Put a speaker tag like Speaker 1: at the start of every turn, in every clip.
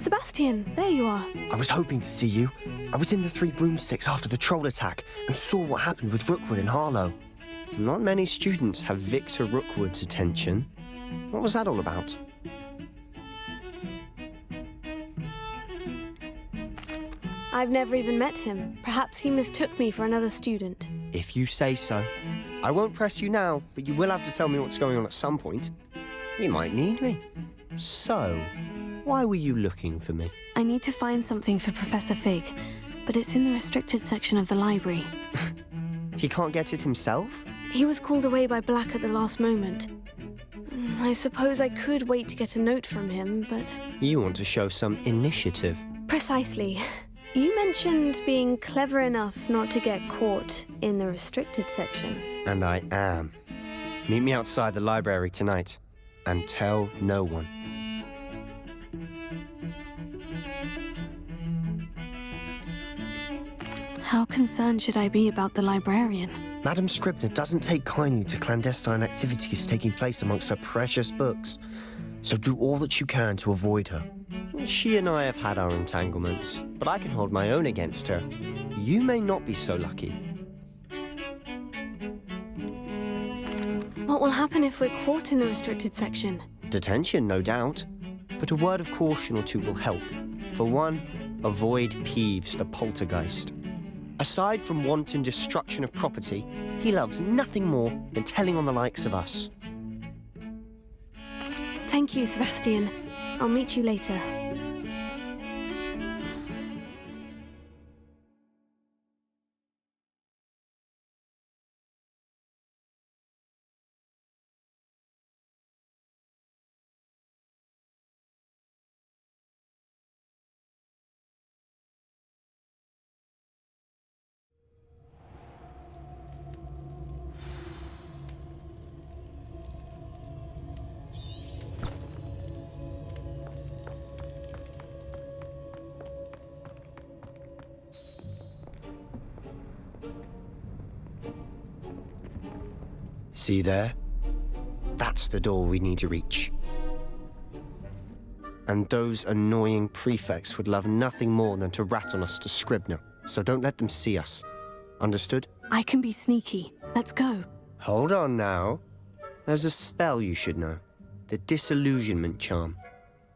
Speaker 1: Sebastian, there you are.
Speaker 2: I was hoping to see you. I was in the Three Broomsticks after the troll attack and saw what happened with Rookwood and Harlow. Not many students have Victor Rookwood's attention. What was that all about?
Speaker 1: I've never even met him. Perhaps he mistook me for another student.
Speaker 2: If you say so. I won't press you now, but you will have to tell me what's going on at some point. You might need me. So, why were you looking for me?
Speaker 1: I need to find something for Professor Fig, but it's in the restricted section of the library.
Speaker 2: He can't get it himself?
Speaker 1: He was called away by Black at the last moment. I suppose I could wait to get a note from him, but...
Speaker 2: You want to show some initiative.
Speaker 1: Precisely. You mentioned being clever enough not to get caught in the restricted section.
Speaker 2: And I am. Meet me outside the library tonight, and tell no one.
Speaker 1: How concerned should I be about the librarian?
Speaker 2: Madam Scribner doesn't take kindly to clandestine activities taking place amongst her precious books, so do all that you can to avoid her. She and I have had our entanglements, but I can hold my own against her. You may not be so lucky.
Speaker 1: What will happen if we're caught in the restricted section?
Speaker 2: Detention, no doubt, but a word of caution or two will help. For one, avoid Peeves, the poltergeist. Aside from wanton destruction of property, he loves nothing more than telling on the likes of us.
Speaker 1: Thank you, Sebastian. I'll meet you later.
Speaker 2: See there? That's the door we need to reach. And those annoying prefects would love nothing more than to rat on us to Scribner, so don't let them see us. Understood?
Speaker 1: I can be sneaky. Let's go.
Speaker 2: Hold on now. There's a spell you should know. The Disillusionment Charm.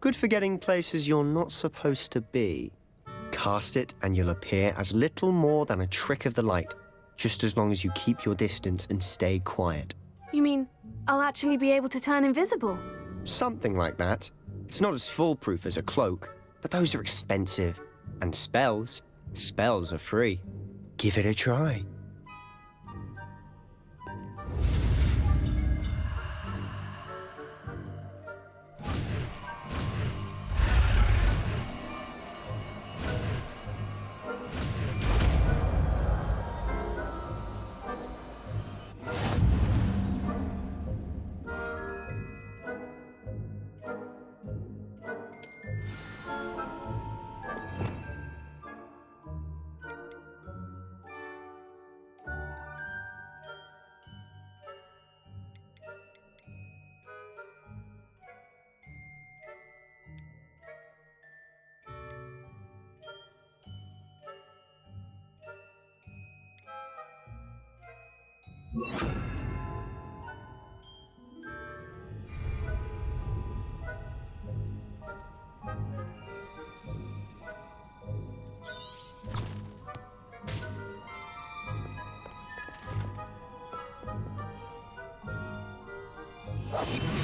Speaker 2: Good for getting places you're not supposed to be. Cast it and you'll appear as little more than a trick of the light, just as long as you keep your distance and stay quiet.
Speaker 1: You mean I'll actually be able to turn invisible?
Speaker 2: Something like that. It's not as foolproof as a cloak, but those are expensive. And spells are free. Give it a try.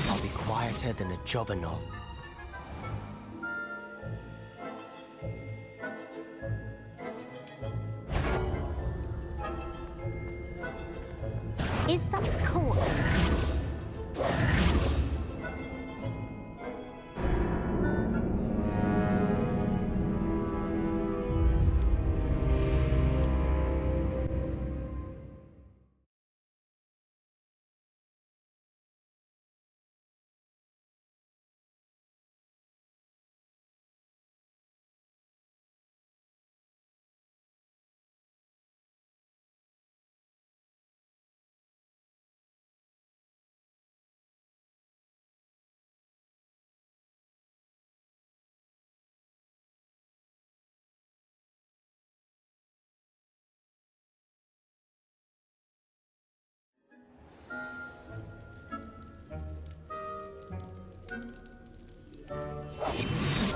Speaker 2: I'll be quieter than a jobberknoll.
Speaker 3: Is something cool?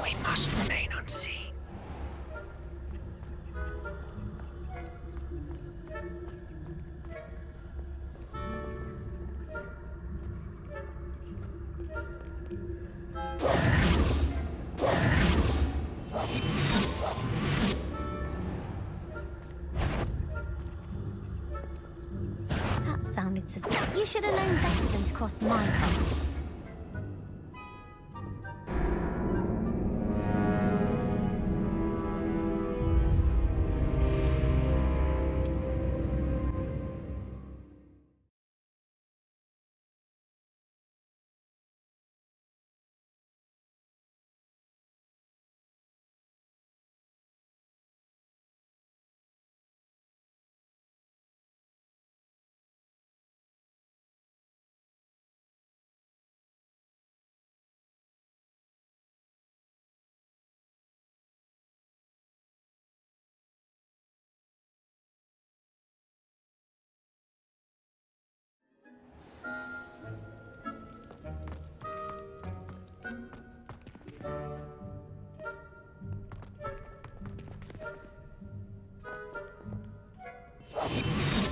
Speaker 2: We must remain unseen.
Speaker 3: That sounded suspicious. You should have known better than to cross my path.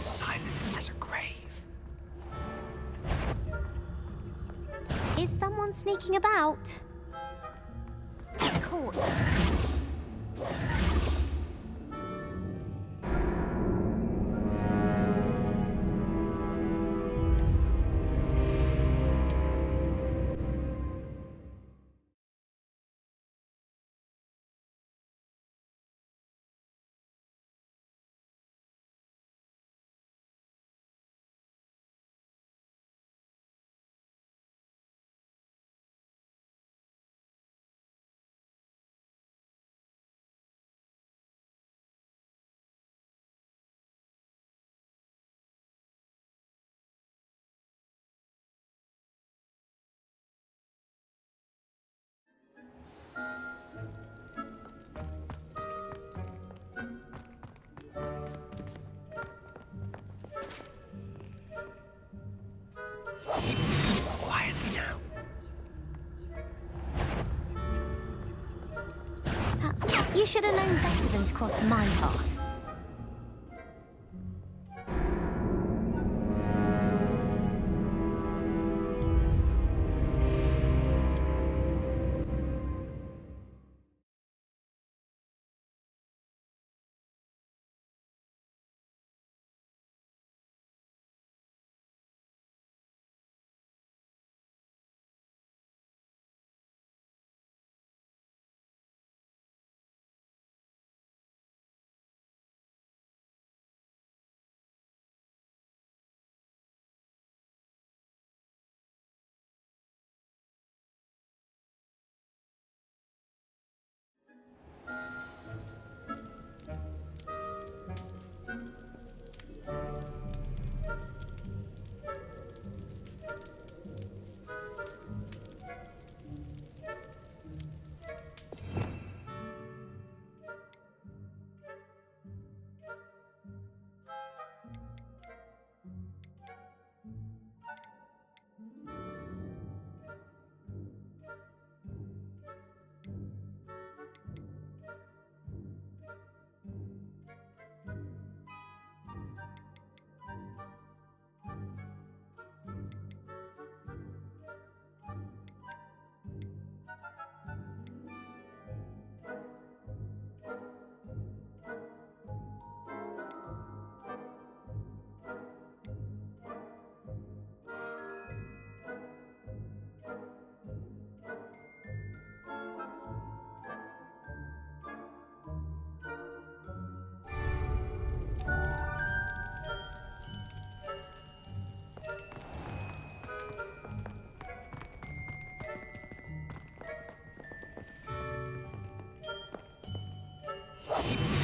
Speaker 2: Silent as a grave.
Speaker 3: Is someone sneaking about? Caught.
Speaker 2: Quietly now.
Speaker 3: You should have known better than to cross my path.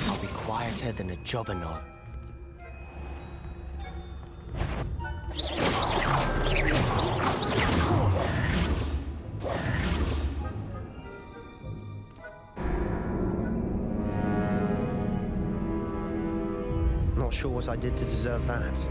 Speaker 2: I'll be quieter than a jobberknoll. Not sure what I did to deserve that.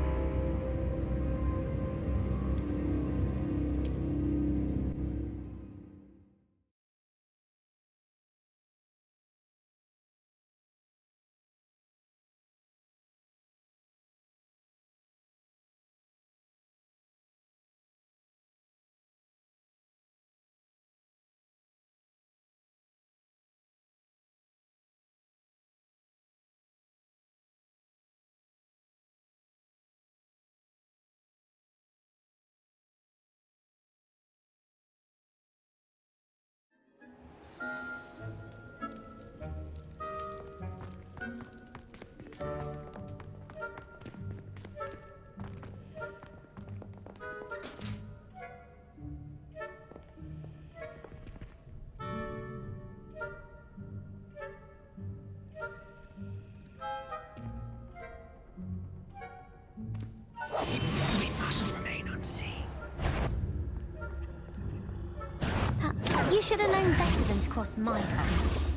Speaker 3: should have known better than to cross my path.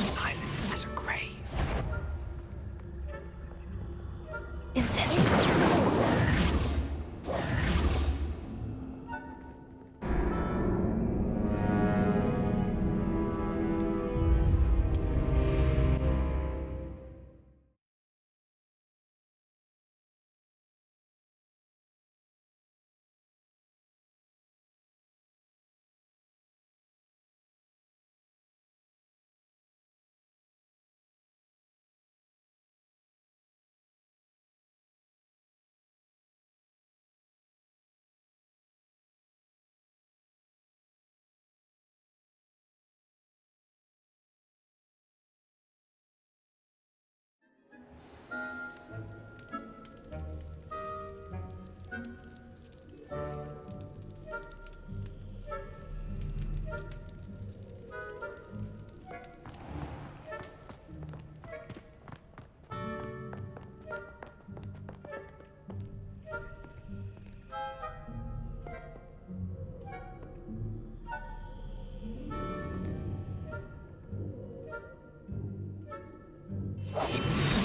Speaker 2: Silent as a grave.
Speaker 1: Incendiary.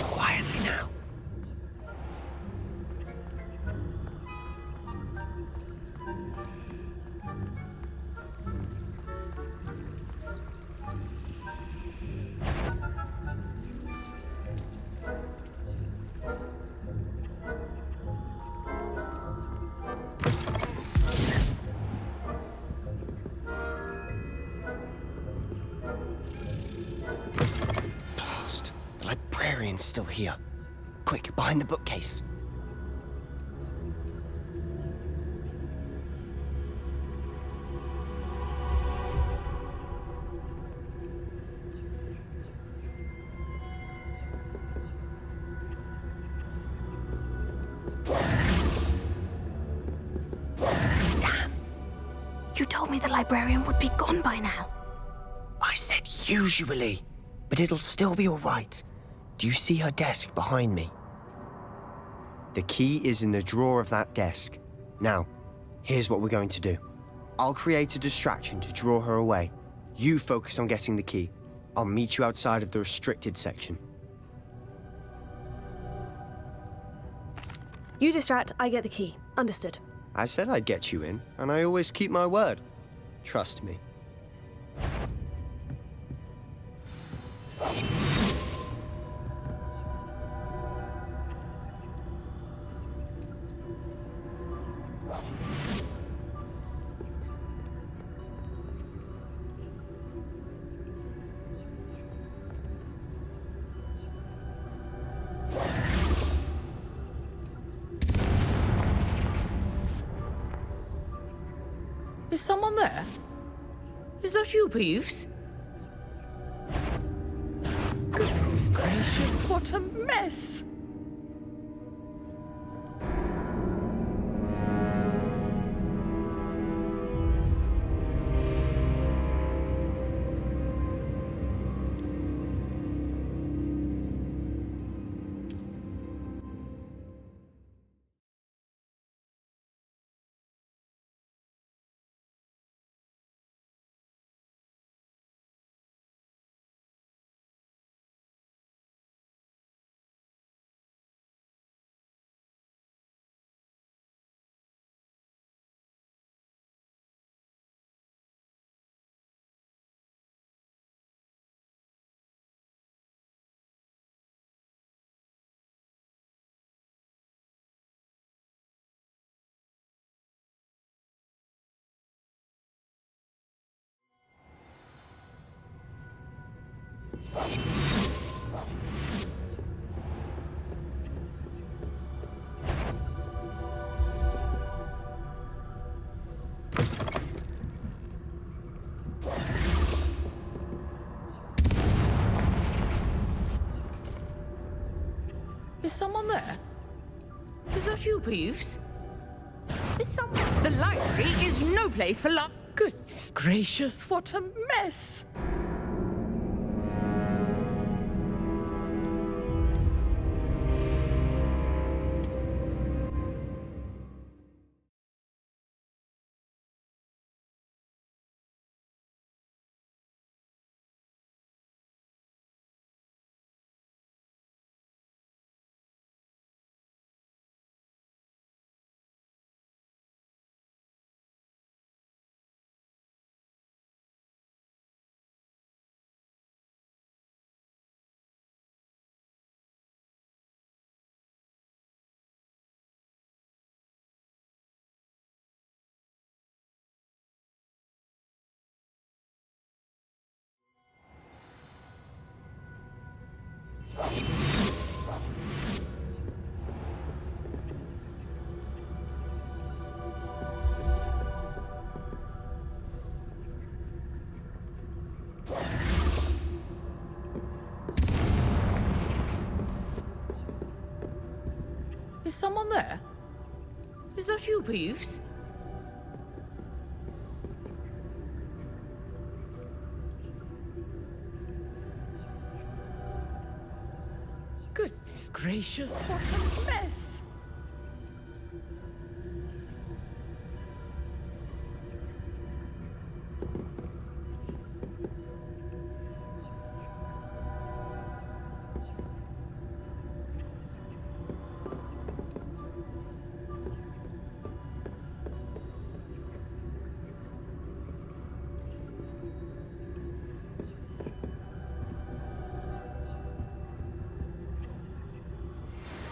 Speaker 2: Quietly now. Blast. The librarian's still here. Quick, behind the bookcase.
Speaker 1: You told me the librarian would be gone by now.
Speaker 2: I said usually, but it'll still be all right. Do you see her desk behind me? The key is in the drawer of that desk. Now, here's what we're going to do. I'll create a distraction to draw her away. You focus on getting the key. I'll meet you outside of the restricted section.
Speaker 1: You distract, I get the key. Understood.
Speaker 2: I said I'd get you in, and I always keep my word. Trust me.
Speaker 4: Is someone there? Is that you, Peeves? Goodness gracious, what a mess! someone there? Is that you, Peeves? Is someone... The library is no place for love. Goodness gracious, what a mess! Is someone there? Is that you, Peeves? Goodness gracious, what a mess!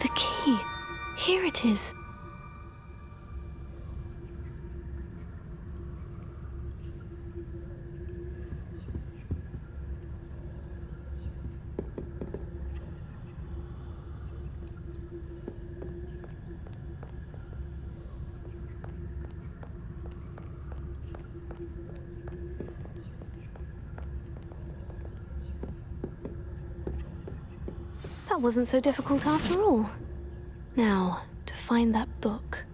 Speaker 1: The key. Here it is. That wasn't so difficult after all. Now, to find that book.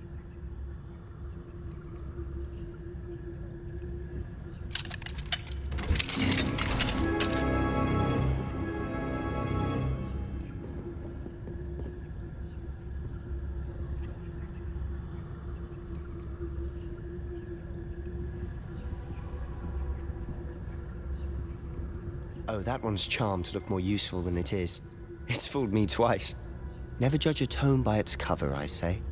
Speaker 2: Oh, that one's charmed to look more useful than it is. It's fooled me twice. Never judge a tome by its cover, I say.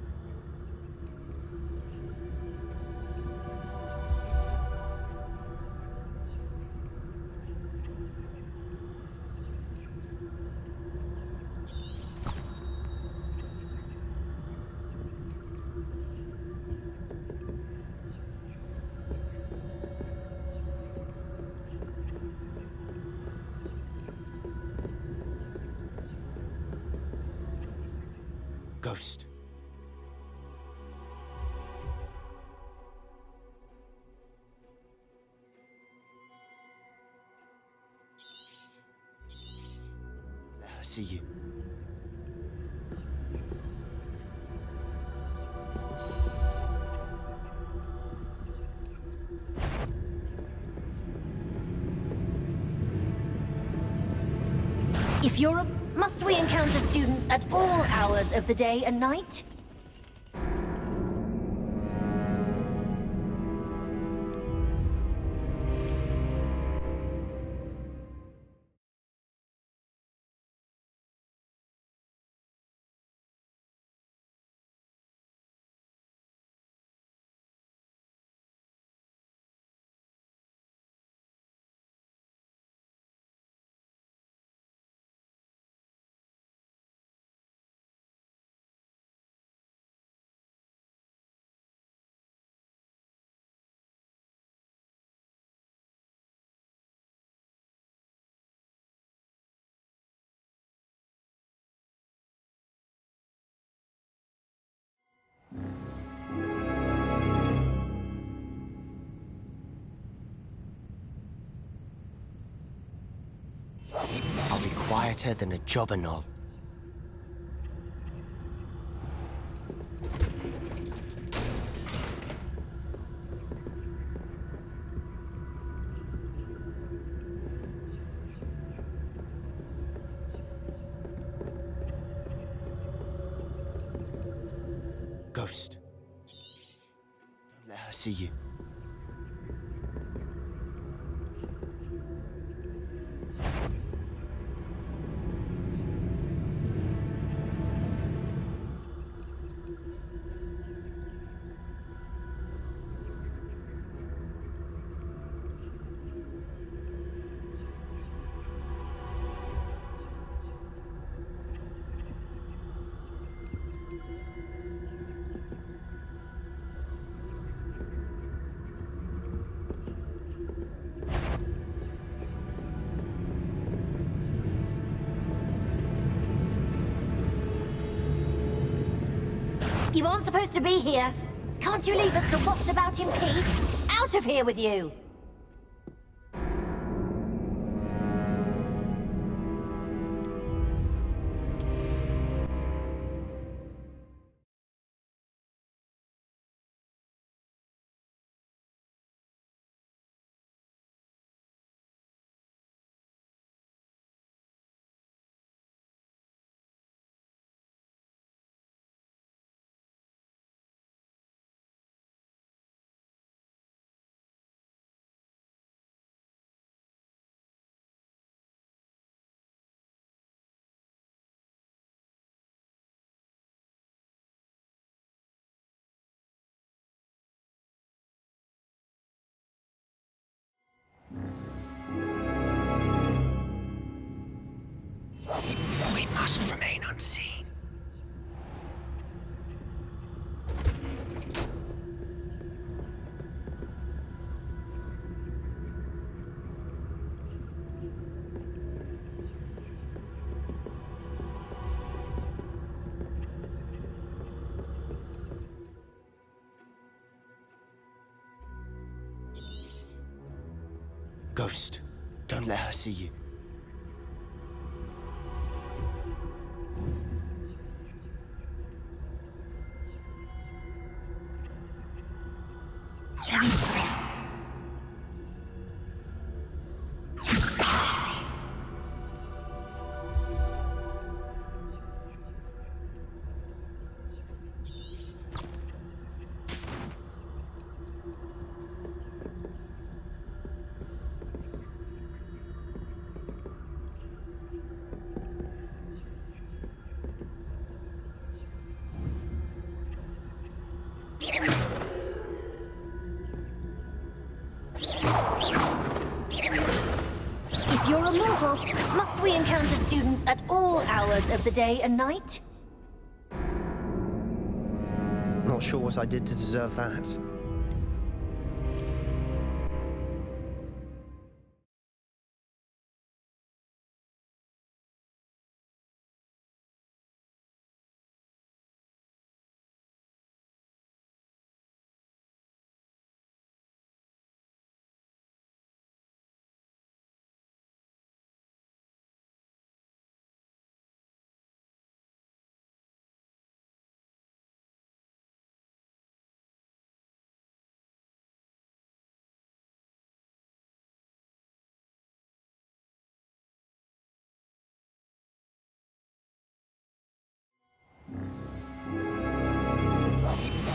Speaker 2: Ghost. See you.
Speaker 3: If you're a... Must we encounter students at all hours of the day and night?
Speaker 2: I'll be quieter than a jobberknoll. Ghost. Don't let her see you.
Speaker 3: You aren't supposed to be here. Can't you leave us to waft about in peace? Out of here with you!
Speaker 2: We must remain unseen. Ghost, don't let her see you.
Speaker 3: If you're a mortal, must we encounter students at all hours of the day and night?
Speaker 2: Not sure what I did to deserve that.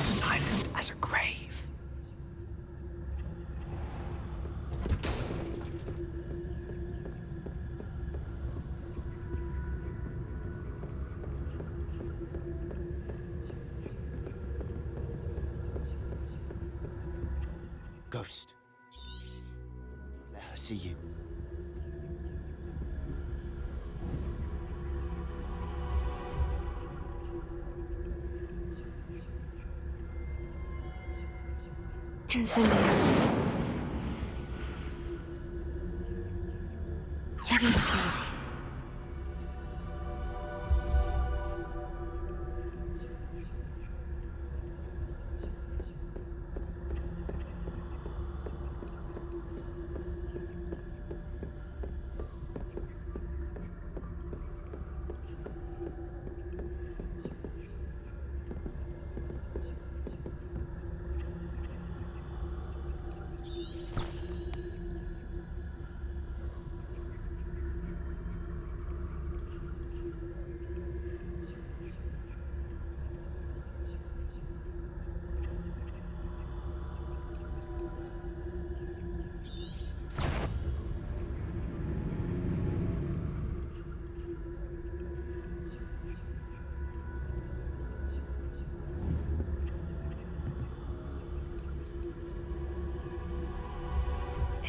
Speaker 2: Silent as a grave. Ghost. Don't let her see you.
Speaker 1: Incendio. Levioso.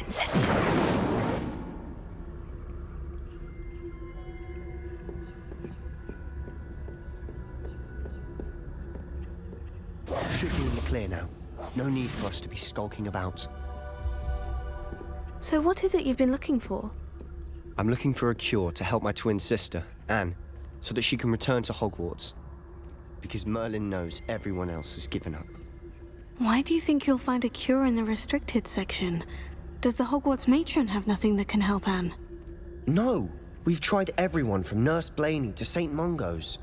Speaker 1: Incendio.
Speaker 2: Should be in the clear now. No need for us to be skulking about.
Speaker 1: So what is it you've been looking for?
Speaker 2: I'm looking for a cure to help my twin sister, Anne, so that she can return to Hogwarts. Because Merlin knows everyone else has given up.
Speaker 1: Why do you think you'll find a cure in the restricted section? Does the Hogwarts matron have nothing that can help Anne?
Speaker 2: No! We've tried everyone from Nurse Blaney to St. Mungo's.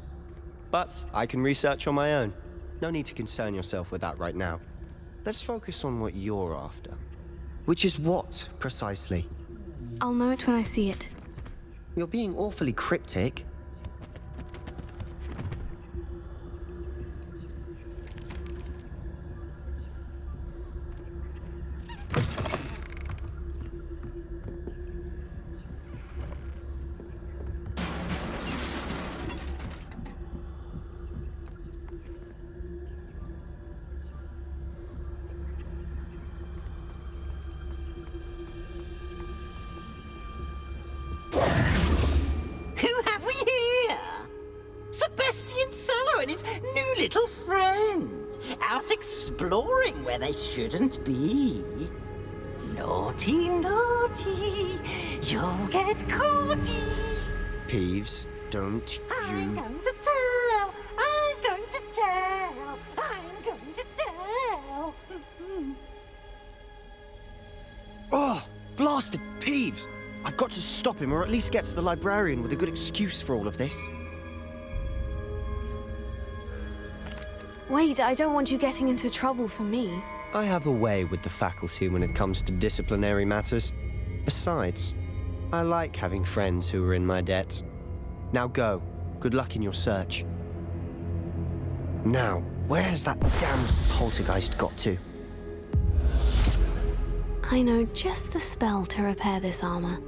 Speaker 2: But I can research on my own. No need to concern yourself with that right now. Let's focus on what you're after. Which is what, precisely?
Speaker 1: I'll know it when I see it.
Speaker 2: You're being awfully cryptic.
Speaker 5: Who have we here? Sebastian Sallow and his new little friend, out exploring where they shouldn't be. Naughty, naughty, you'll get caughty.
Speaker 2: Peeves, don't
Speaker 5: I'm
Speaker 2: you...
Speaker 5: going to tell, I'm going to tell, I'm going to tell.
Speaker 2: Oh, blasted Peeves! I've got to stop him, or at least get to the librarian with a good excuse for all of this.
Speaker 1: Wait, I don't want you getting into trouble for me.
Speaker 2: I have a way with the faculty when it comes to disciplinary matters. Besides, I like having friends who are in my debt. Now go. Good luck in your search. Now, where has that damned poltergeist got to?
Speaker 1: I know just the spell to repair this armor.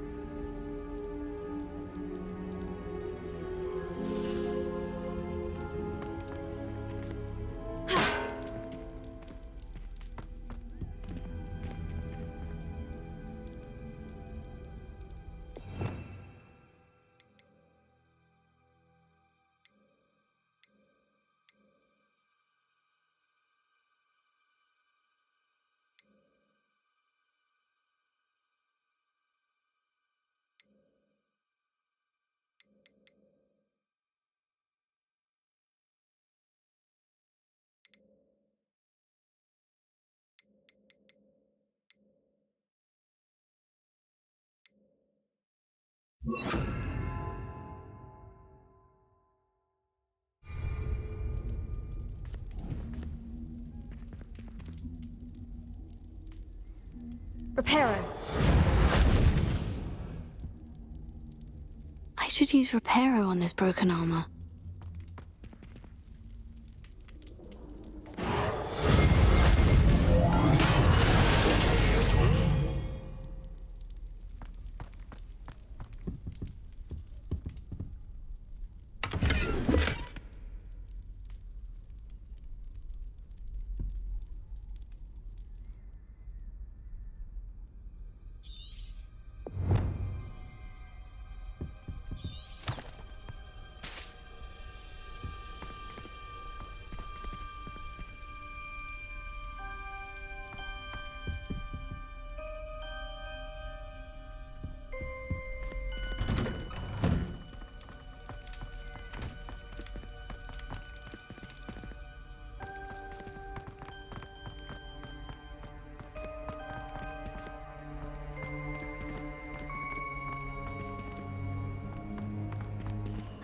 Speaker 1: Reparo. I should use Reparo on this broken armor.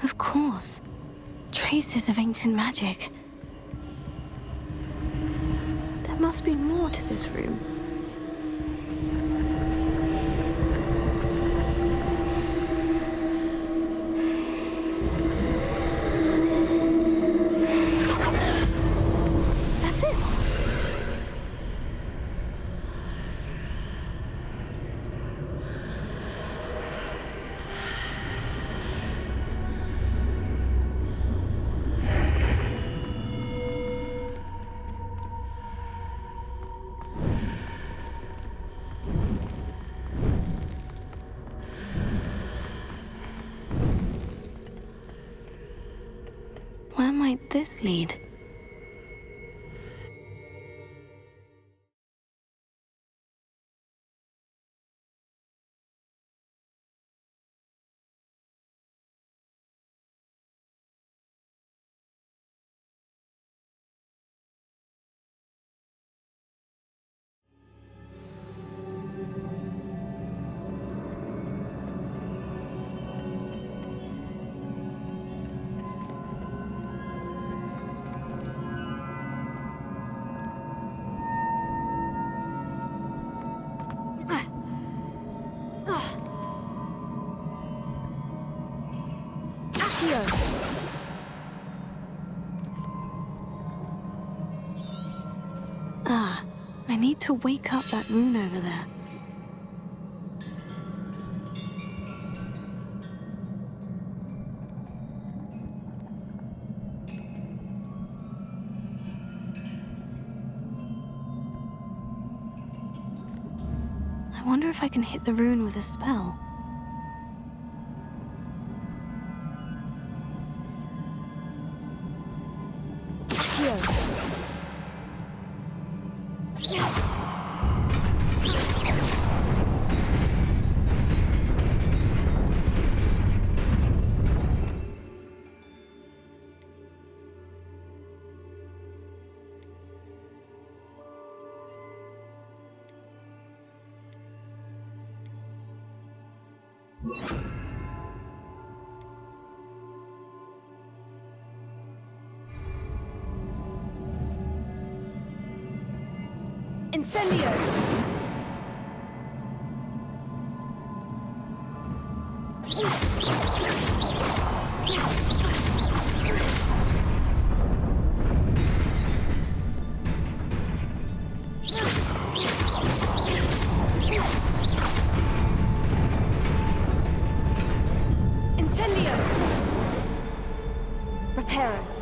Speaker 1: Of course. Traces of ancient magic. There must be more to this room. That's it. Where might this lead? Ah, I need to wake up that rune over there. I wonder if I can hit the rune with a spell. Incendio! Incendio! Reparo.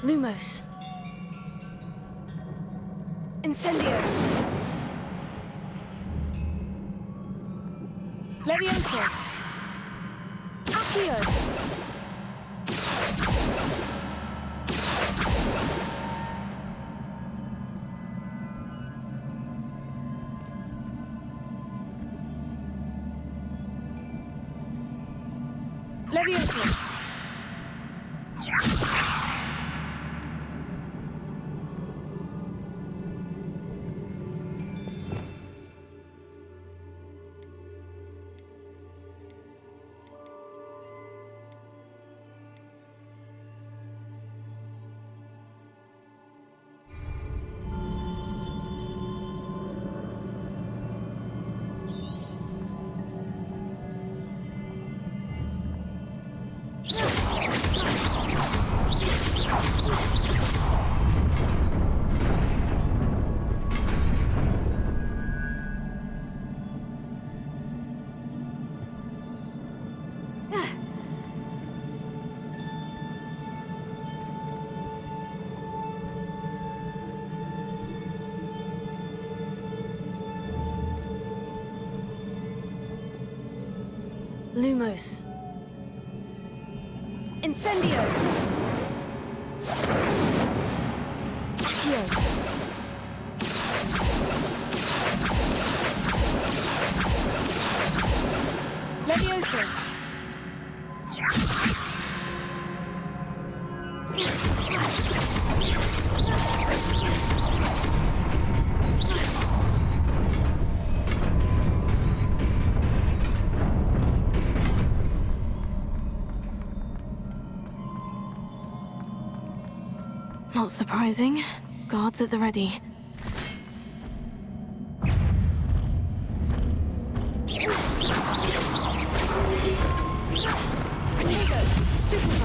Speaker 1: Lumos. Incendio. Levioso. Accio. Levioso. Lumos. Incendio. Accio. Levioso. not surprising. Guards at the ready. Potato! Stupefy!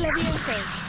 Speaker 5: Leviosa.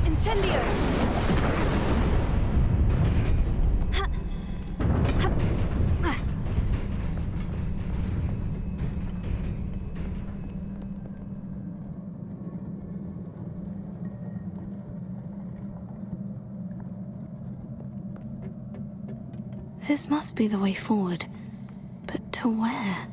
Speaker 1: Incendio! This must be the way forward. But to where?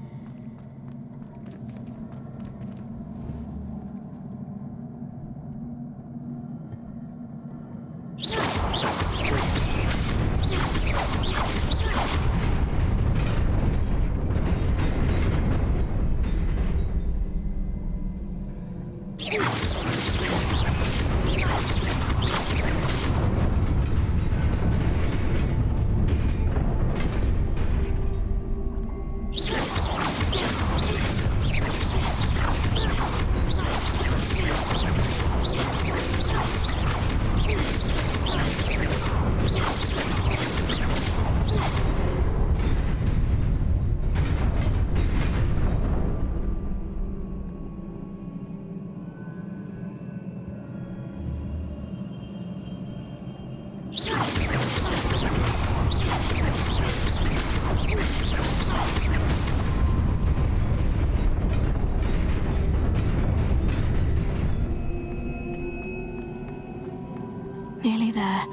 Speaker 1: Nearly there.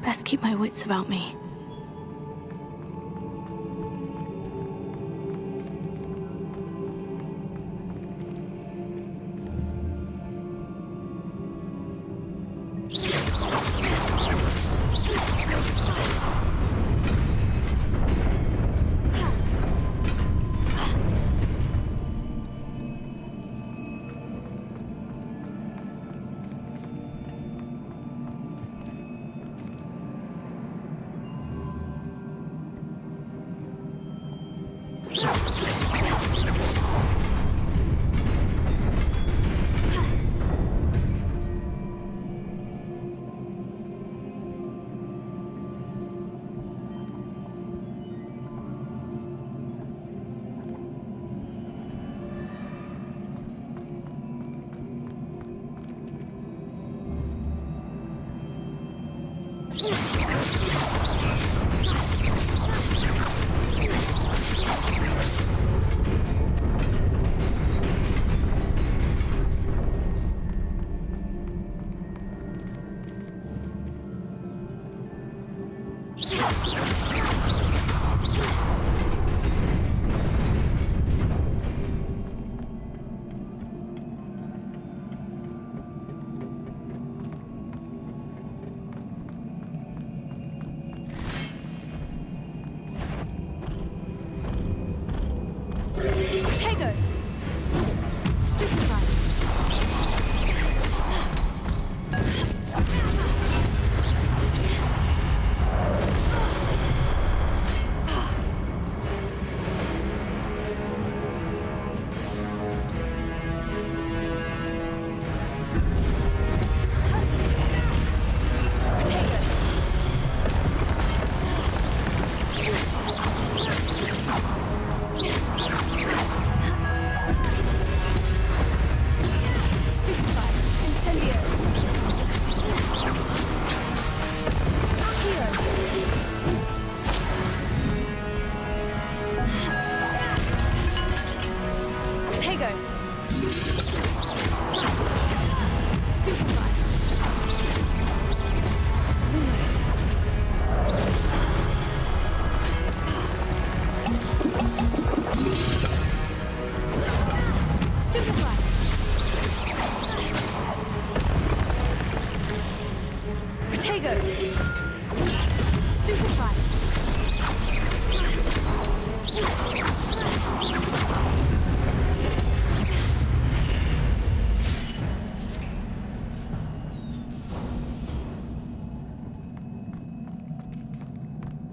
Speaker 1: Best keep my wits about me.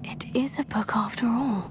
Speaker 1: It is a book after all.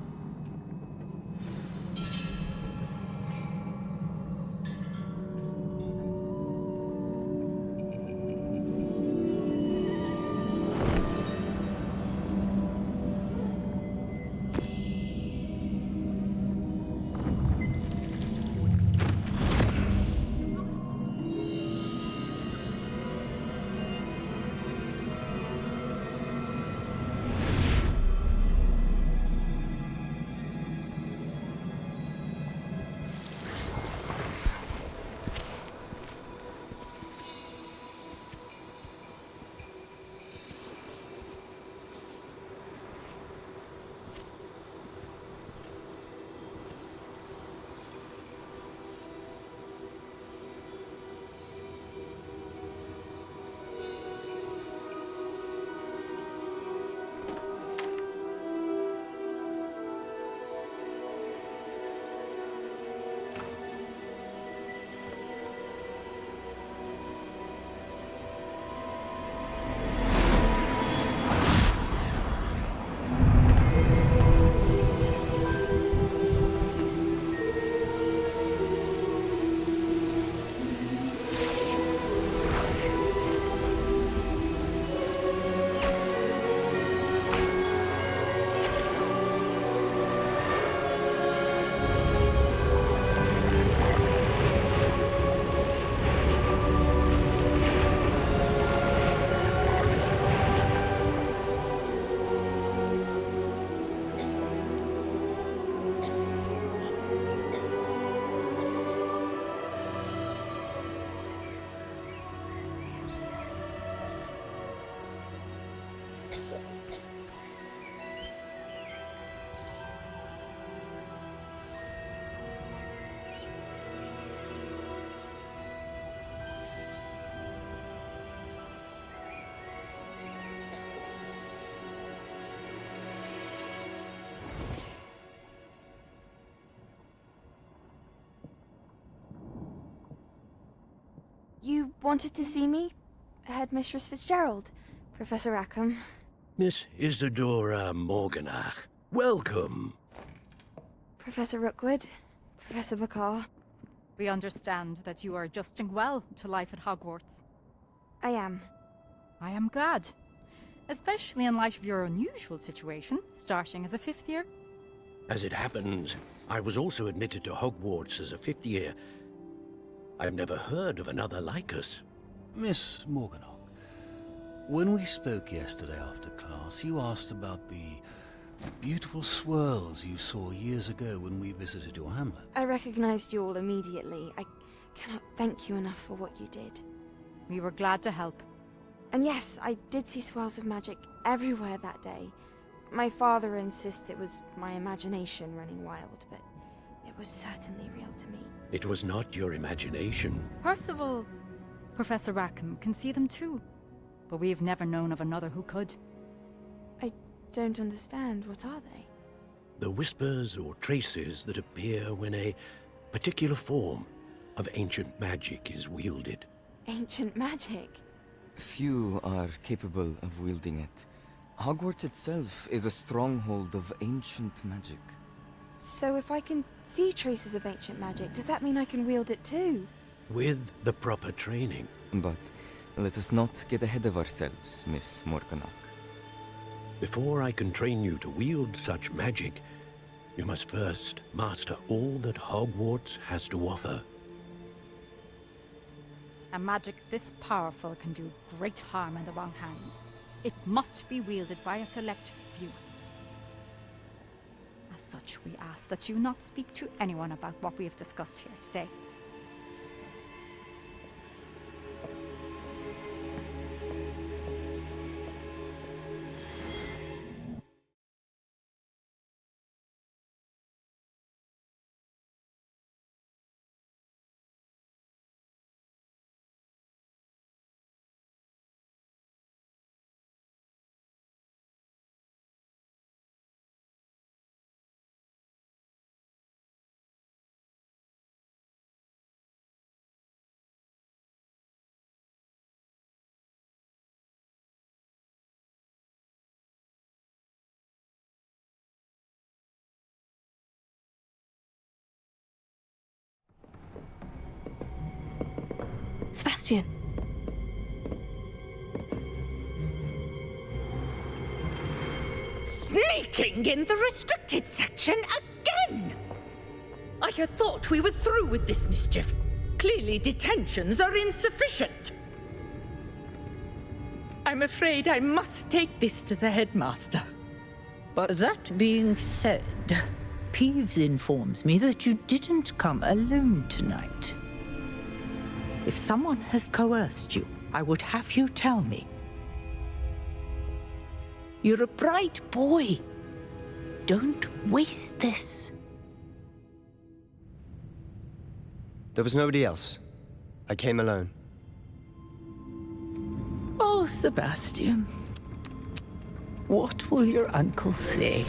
Speaker 6: You wanted to see me? Headmistress Fitzgerald, Professor Rackham.
Speaker 7: Miss Isadora Morganach, welcome.
Speaker 6: Professor Rookwood, Professor Bakar.
Speaker 8: We understand that you are adjusting well to life at Hogwarts.
Speaker 6: I am.
Speaker 8: I am glad. Especially in light of your unusual situation, starting as a 5th year.
Speaker 7: As it happens, I was also admitted to Hogwarts as a 5th year. I've never heard of another like us.
Speaker 9: Miss Morganach, when we spoke yesterday after class, you asked about the beautiful swirls you saw years ago when we visited your hamlet.
Speaker 6: I recognized you all immediately. I cannot thank you enough for what you did.
Speaker 8: We were glad to help.
Speaker 6: And yes, I did see swirls of magic everywhere that day. My father insists it was my imagination running wild, but it was certainly real to me.
Speaker 7: It was not your imagination.
Speaker 8: Percival, Professor Rackham can see them too. But we've never known of another who could.
Speaker 6: I don't understand. What are they?
Speaker 7: The whispers or traces that appear when a particular form of ancient magic is wielded.
Speaker 6: Ancient magic?
Speaker 10: Few are capable of wielding it. Hogwarts itself is a stronghold of ancient magic.
Speaker 6: So if I can see traces of ancient magic, does that mean I can wield it too?
Speaker 7: With the proper training.
Speaker 10: But let us not get ahead of ourselves, Miss Morganach.
Speaker 7: Before I can train you to wield such magic, you must first master all that Hogwarts has to offer.
Speaker 8: A magic this powerful can do great harm in the wrong hands. It must be wielded by a select few. As such, we ask that you not speak to anyone about what we have discussed here today.
Speaker 1: Sebastian!
Speaker 4: Sneaking in the restricted section again! I had thought we were through with this mischief. Clearly detentions are insufficient. I'm afraid I must take this to the headmaster.
Speaker 2: But
Speaker 4: That being said, Peeves informs me that you didn't come alone tonight. If someone has coerced you, I would have you tell me. You're a bright boy. Don't waste this.
Speaker 2: there was nobody else. I came alone.
Speaker 4: Oh, Sebastian. What will your uncle say?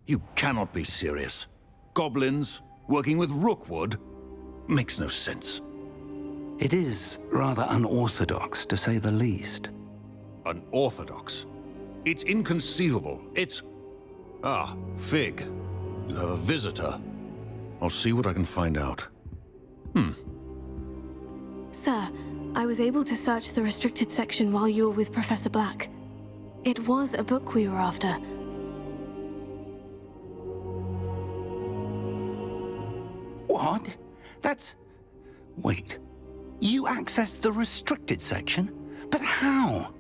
Speaker 9: You cannot be serious. Goblins working with Rookwood? Makes no sense.
Speaker 11: It is rather unorthodox, to say the least.
Speaker 9: Unorthodox? It's inconceivable. It's... Ah, Fig. You have a visitor. I'll see what I can find out.
Speaker 1: Sir, I was able to search the restricted section while you were with Professor Black. It was a book we were after.
Speaker 11: What? That's... Wait. You accessed the restricted section? But how?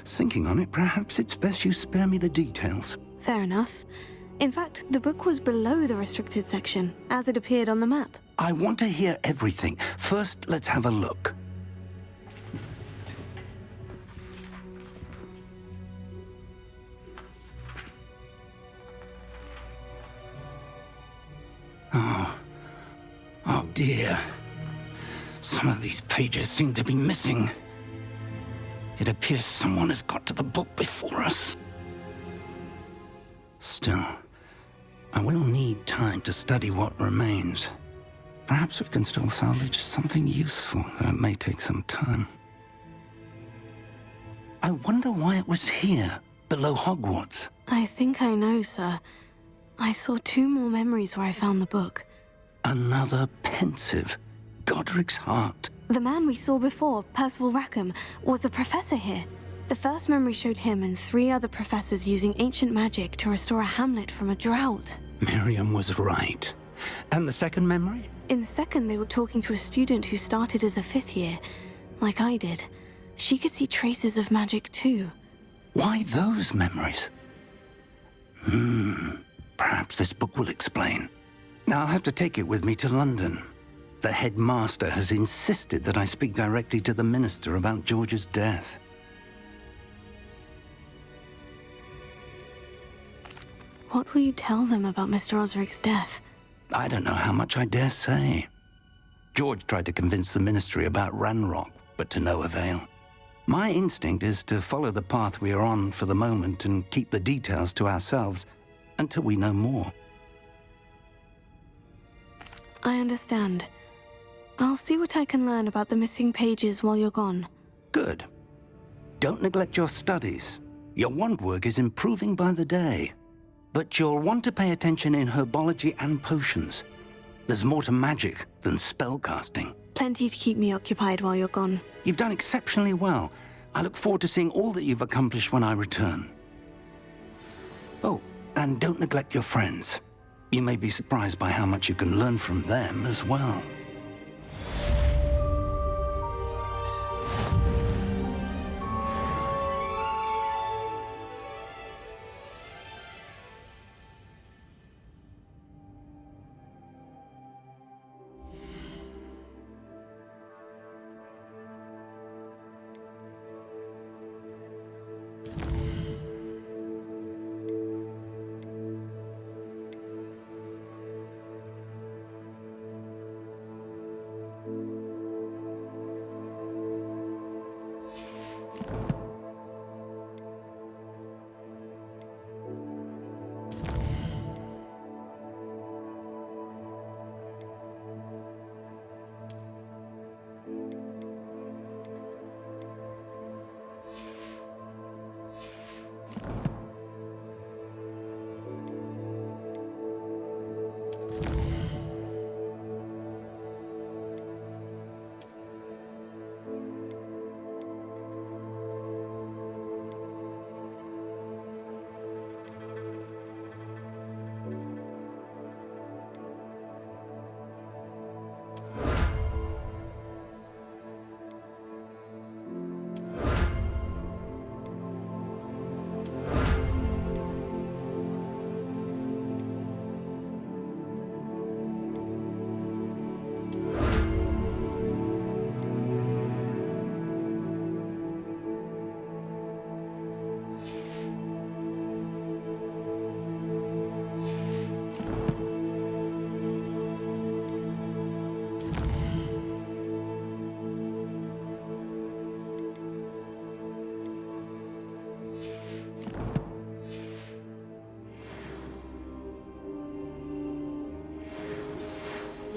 Speaker 11: Thinking on it, perhaps it's best you spare me the details.
Speaker 1: Fair enough. In fact, the book was below the restricted section, as it appeared on the map.
Speaker 11: I want to hear everything. First, let's have a look. Oh dear. Some of these pages seem to be missing. It appears someone has got to the book before us. Still, I will need time to study what remains. Perhaps we can still salvage something useful, though it may take some time. I wonder why it was here, below Hogwarts.
Speaker 1: I think I know, sir. I saw 2 more memories where I found the book.
Speaker 11: Another pensive. Godric's heart.
Speaker 1: The man we saw before, Percival Rackham, was a professor here. The first memory showed him and 3 other professors using ancient magic to restore a hamlet from a drought.
Speaker 11: Miriam was right. And the second memory?
Speaker 1: In the second, they were talking to a student who started as a 5th year, like I did. She could see traces of magic too.
Speaker 11: Why those memories? Perhaps this book will explain. I'll have to take it with me to London. The headmaster has insisted that I speak directly to the minister about George's death.
Speaker 1: What will you tell them about Mr. Osric's death?
Speaker 11: I don't know how much I dare say. George tried to convince the ministry about Ranrock, but to no avail. My instinct is to follow the path we are on for the moment and keep the details to ourselves until we know more.
Speaker 1: I understand. I'll see what I can learn about the missing pages while you're gone.
Speaker 11: Good. Don't neglect your studies. Your wand work is improving by the day. But you'll want to pay attention in herbology and potions. There's more to magic than spellcasting.
Speaker 1: Plenty to keep me occupied while you're gone.
Speaker 11: You've done exceptionally well. I look forward to seeing all that you've accomplished when I return. Oh, and don't neglect your friends. You may be surprised by how much you can learn from them as well.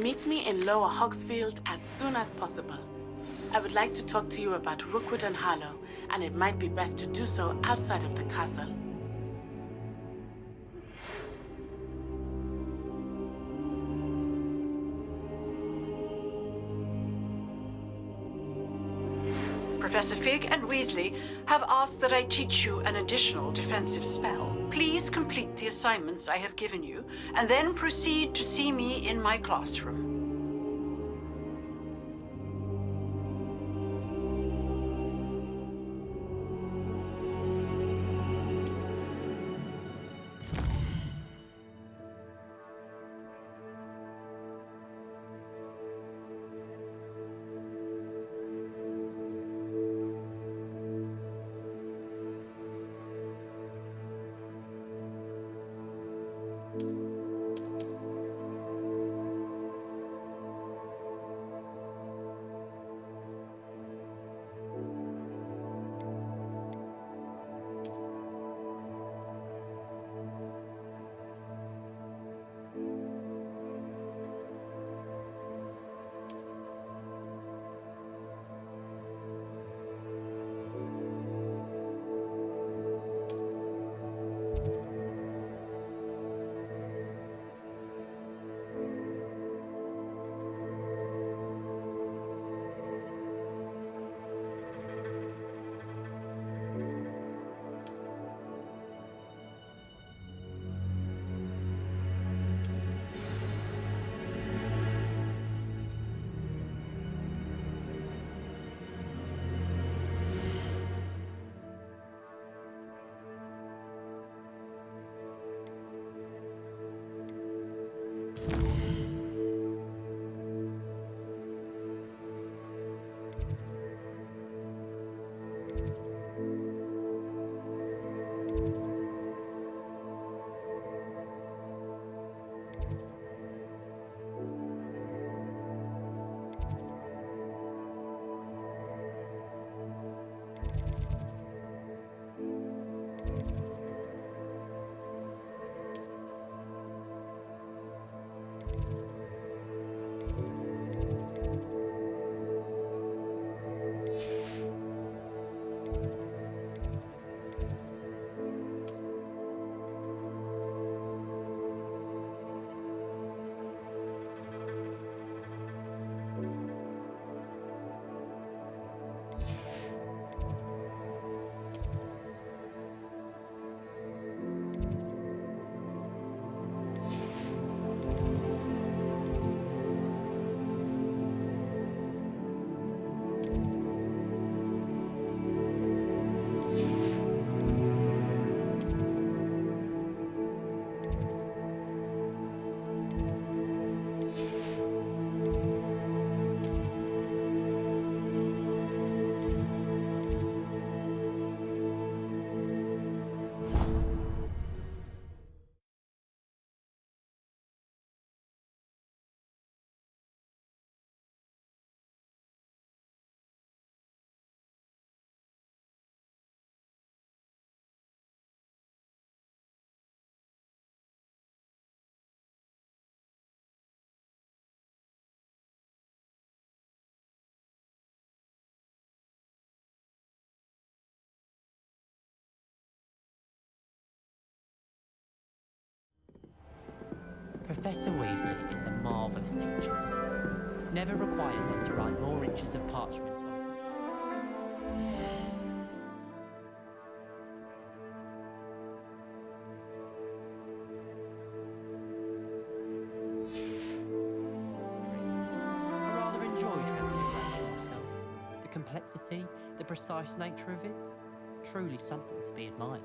Speaker 12: Meet me in Lower Hogsfield as soon as possible. I would like to talk to you about Rookwood and Harlow, and it might be best to do so outside of the castle.
Speaker 13: Professor Fig and Weasley have asked that I teach you an additional defensive spell. Please complete the assignments I have given you, and then proceed to see me in my classroom.
Speaker 14: Professor Weasley is a marvellous teacher. Never requires us to write more inches of parchment on I rather enjoy transfiguration myself. The complexity, the precise nature of it, truly something to be admired.